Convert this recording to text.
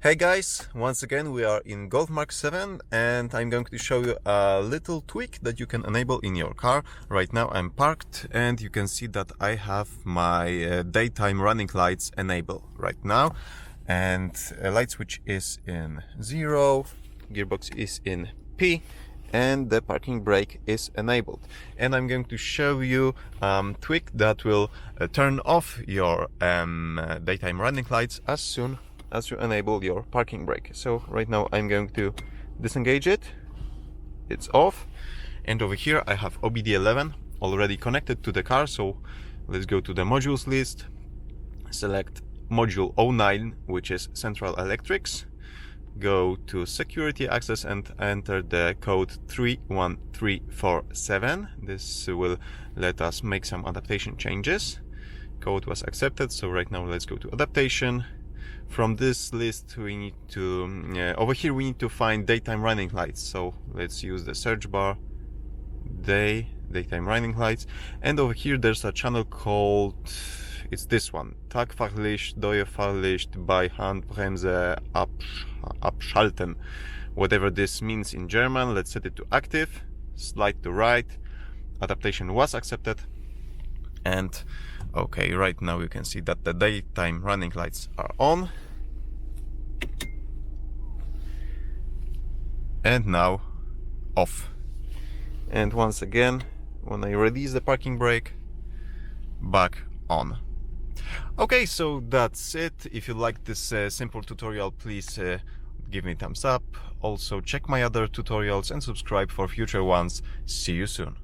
Hey guys, once again we are in Golf MK7 and I'm going to show you a little tweak that you can enable in your car. Right now I'm parked and you can see that I have my daytime running lights enabled right now, and a light switch is in 0, gearbox is in P, and the parking brake is enabled. And I'm going to show you tweak that will turn off your daytime running lights as soon as you enable your parking brake. So right now I'm going to disengage it. It's off, and over here I have OBDeleven already connected to the car. So let's go to the modules list, select module 09, which is Central Electrics, go to security access and enter the code 31347. This will let us make some adaptation changes. Code was accepted, so right now let's go to adaptation. From this list we need to over here we need to find daytime running lights, so let's use the search bar daytime running lights, and over here there's a channel called, it's this one, Tagfahrlicht Dauerfahrlicht by Handbremse abschalten, whatever this means in German. Let's set it to active, slide to right, adaptation was accepted, and okay, right now you can see that the daytime running lights are on. And now off. And once again, when I release the parking brake, back on. Okay, so that's it. If you like this simple tutorial, please give me a thumbs up. Also check my other tutorials and subscribe for future ones. See you soon.